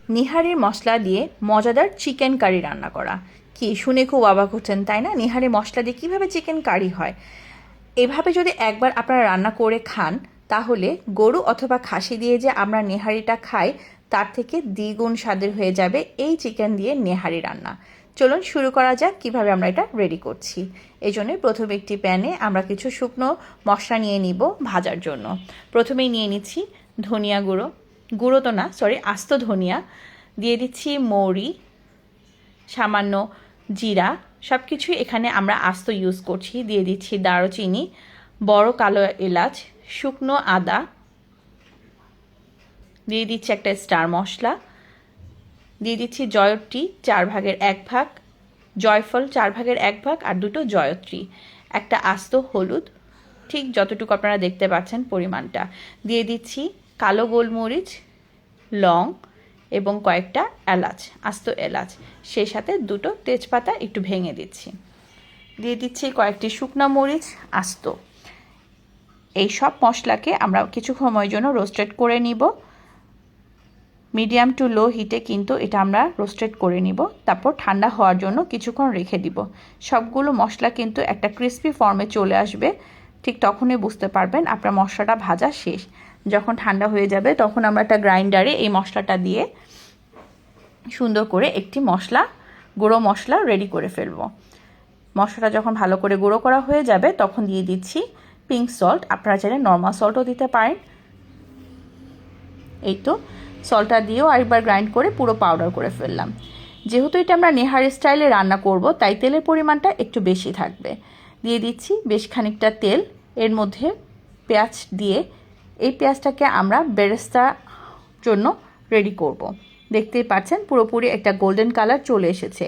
নিহারির মশলা দিয়ে মজাদার chicken curry রান্না করা। কি শুনে খুব অবাক হচ্ছেন তাই না? নিহারি মশলা দিয়ে কীভাবে চিকেন কারি হয়? এভাবে যদি একবার আপনারা রান্না করে খান তাহলে গরু অথবা খাসি দিয়ে যে আমরা নেহারিটা খাই তার থেকে দ্বিগুণ স্বাদের হয়ে যাবে এই চিকেন দিয়ে নেহারি রান্না। চলুন শুরু করা যাক কিভাবে আমরা এটা রেডি করছি। এই জন্য প্রথমে একটি প্যানে আমরা কিছু শুকনো মশলা নিয়ে নিব ভাজার জন্য। প্রথমেই নিয়ে নিচ্ছি ধনিয়া গুঁড়ো, গুঁড়ো তো না সরি আস্ত ধনিয়া, দিয়ে দিচ্ছি মৌরি, সামান্য জিরা, সব কিছুই এখানে আমরা আস্ত ইউজ করছি। দিয়ে দিচ্ছি দারুচিনি, বড় কালো এলাচ, শুকনো আদা, দিয়ে দিচ্ছি একটা স্টার মশলা, দিয়ে দিচ্ছি জয়ত্রী 1/4 ভাগ, জয়ফল 1/4 ভাগ আর 2টো জয়ত্রী, একটা আস্ত হলুদ ঠিক যতটুকু আপনারা দেখতে পাচ্ছেন পরিমাণটা, দিয়ে দিচ্ছি কালো গোলমরিচ, লং এবং কয়েকটা এলাচ, আস্ত এলাচ, সেই সাথে 2টো তেজপাতা একটু ভেঙে দিচ্ছি, দিয়ে দিচ্ছি কয়েকটি শুকনো মরিচ আস্ত। এই সব মশলাকে আমরা কিছু সময়ের জন্য রোস্টেড করে নিব। মিডিয়াম টু লো হিটে কিন্তু এটা আমরা রোস্টেড করে নিব, তারপর ঠান্ডা হওয়ার জন্য কিছুক্ষণ রেখে দিব। সবগুলো মশলা কিন্তু একটা ক্রিস্পি ফর্মে চলে আসবে, ঠিক তখনই বুঝতে পারবেন আপনার মশলাটা ভাজা শেষ। যখন ঠান্ডা হয়ে যাবে তখন আমরা একটা গ্রাইন্ডারে এই মশলাটা দিয়ে সুন্দর করে একটি গুঁড়ো মশলা রেডি করে ফেলব। মশলাটা যখন ভালো করে গুঁড়ো করা হয়ে যাবে তখন দিয়ে দিচ্ছি পিঙ্ক সল্ট, আপনারা চাইলে নর্মাল সল্টও দিতে পারেন। এই তো সল্টটা দিয়েও আরেকবার গ্রাইন্ড করে পুরো পাউডার করে ফেললাম। যেহেতু এটা আমরা নেহারি স্টাইলে রান্না করব তাই তেলের পরিমাণটা একটু বেশি থাকবে। দিয়ে দিচ্ছি বেশ খানিকটা তেল, এর মধ্যে পেঁয়াজ দিয়ে এই পেঁয়াজটাকে আমরা বেরেস্তার জন্য রেডি করব। দেখতেই পাচ্ছেন পুরোপুরি একটা গোল্ডেন কালার চলে এসেছে।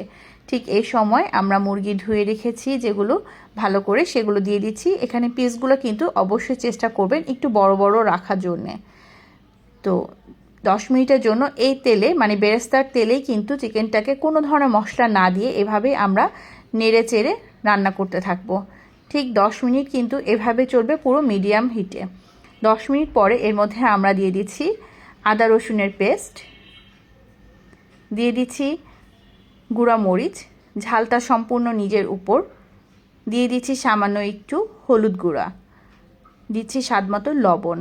ঠিক এই সময় আমরা মুরগি ধুয়ে রেখেছি যেগুলো ভালো করে, সেগুলো দিয়ে দিচ্ছি। এখানে পিসগুলো কিন্তু অবশ্যই চেষ্টা করবেন একটু বড় বড় রাখার জন্যে। তো 10 মিনিটের জন্য এই তেলে মানে বেরেস্তার তেলেই কিন্তু চিকেনটাকে কোনো ধরনের মশলা না দিয়ে এভাবেই আমরা নেড়ে চেড়ে রান্না করতে থাকবো। ঠিক 10 মিনিট কিন্তু এভাবে চলবে পুরো মিডিয়াম হিটে। 10 মিনিট পরে এর মধ্যে আমরা দিয়ে দিচ্ছি আদা রসুনের পেস্ট, দিয়ে দিচ্ছি গুঁড়া মরিচ, ঝালটা সম্পূর্ণ নিজের উপর, দিয়ে দিচ্ছি সামান্য একটু হলুদ গুঁড়া, দিচ্ছি স্বাদমতো লবণ,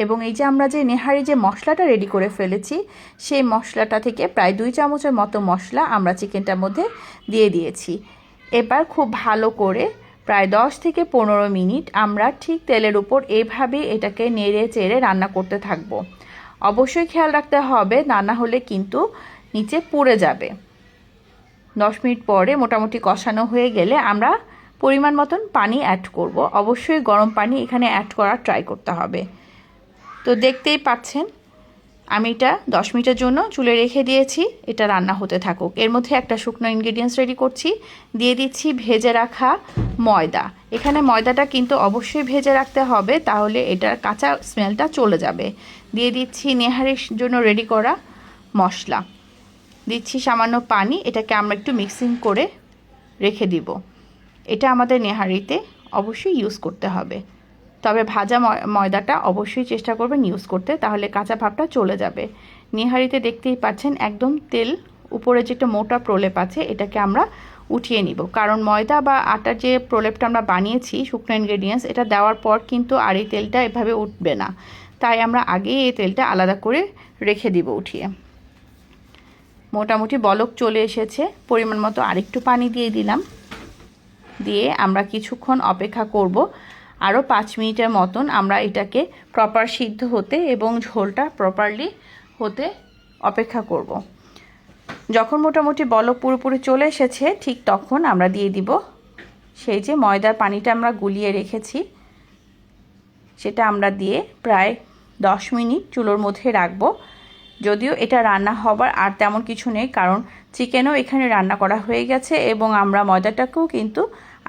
এবং এই যে আমরা যে নেহারি যে মশলাটা রেডি করে ফেলেছি সেই মশলাটা থেকে প্রায় 2 চামচের মতো মশলা আমরা চিকেনটার মধ্যে দিয়ে দিয়েছি। এবার খুব ভালো করে প্রায় 10 থেকে 15 মিনিট আমরা ঠিক তেলের উপর এইভাবে এটাকে নেড়ে চেড়ে রান্না করতে থাকবো। অবশ্যই খেয়াল রাখতে হবে, না হলে কিন্তু নিচে পুড়ে যাবে। 10 মিনিট পরে মোটামুটি কষানো হয়ে গেলে আমরা পরিমাণ মতন পানি অ্যাড করব। অবশ্যই গরম পানি এখানে অ্যাড করার ট্রাই করতে হবে। তো দেখতেই পাচ্ছেন আমি এটা 10 মিনিটের জন্য চুলে রেখে দিয়েছি, এটা রান্না হতে থাকুক। এর মধ্যে একটা শুকনো ইনগ্রেডিয়েন্টস রেডি করছি, দিয়ে দিচ্ছি ভেজে রাখা ময়দা। এখানে ময়দাটা কিন্তু অবশ্যই ভেজে রাখতে হবে, তাহলে এটার কাঁচা স্মেলটা চলে যাবে। দিয়ে দিচ্ছি নেহারির জন্য রেডি করা মশলা, দিচ্ছি সামান্য পানি, এটাকে আমরা একটু মিক্সিং করে রেখে দিব। এটা আমাদের নেহারিতে অবশ্যই ইউজ করতে হবে, তবে ভাজা ময়দাটা অবশ্যই চেষ্টা করবেন ইউজ করতে, তাহলে কাঁচা ভাবটা চলে যাবে। নেহারিতে দেখতেই পাচ্ছেন একদম তেল উপরে যেটা মোটা প্রলেপ আছে এটাকে আমরা উঠিয়ে নিব, কারণ ময়দা বা আটার যে প্রলেপটা আমরা বানিয়েছি শুকনো ইনগ্রেডিয়েন্টস এটা দেওয়ার পর কিন্তু আর এই তেলটা এভাবে উঠবে না, তাই আমরা আগেই এই তেলটা আলাদা করে রেখে দিব উঠিয়ে। মোটামুটি বলক চলে এসেছে, পরিমাণ মতো আরেকটু পানি দিয়ে দিলাম, দিয়ে আমরা কিছুক্ষণ অপেক্ষা করব। আরও 5 মিনিটের মতন আমরা এটাকে প্রপার সিদ্ধ হতে এবং ঝোলটা প্রপারলি হতে অপেক্ষা করব। যখন মোটামুটি বলক পুরোপুরি চলে এসেছে ঠিক তখন আমরা দিয়ে দিব সেই যে ময়দার পানিটা আমরা গুলিয়ে রেখেছি, সেটা আমরা দিয়ে প্রায় 10 মিনিট চুলোর মধ্যে রাখবো। যদিও এটা রান্না হবার আর তেমন কিছু নেই, কারণ চিকেনও এখানে রান্না করা হয়ে গেছে এবং আমরা ময়দাটাকেও কিন্তু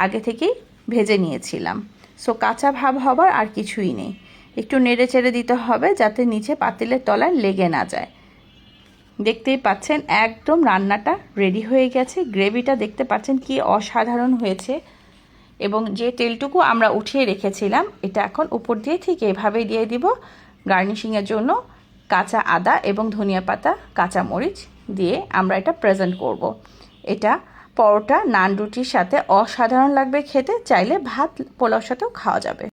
আগে থেকেই ভেজে নিয়েছিলাম। সো কাঁচা ভাব হবার আর কিছুই নেই, একটু নেড়ে চেড়ে দিতে হবে যাতে নিচে পাতিলের তলায় লেগে না যায়। দেখতেই পাচ্ছেন একদম রান্নাটা রেডি হয়ে গেছে। গ্রেভিটা দেখতে পাচ্ছেন কি অসাধারণ হয়েছে, এবং যে তেলটুকু আমরা উঠিয়ে রেখেছিলাম এটা এখন উপর দিয়ে ঠিক এভাবেই দিয়ে দিব গার্নিশিংয়ের জন্য। কাঁচা আদা এবং ধনিয়া পাতা, কাঁচা মরিচ দিয়ে আমরা এটা প্রেজেন্ট করব। এটা পরোটা, নান, রুটির সাথে অসাধারণ লাগবে খেতে, চাইলে ভাত পোলাওর সাথেও খাওয়া যাবে।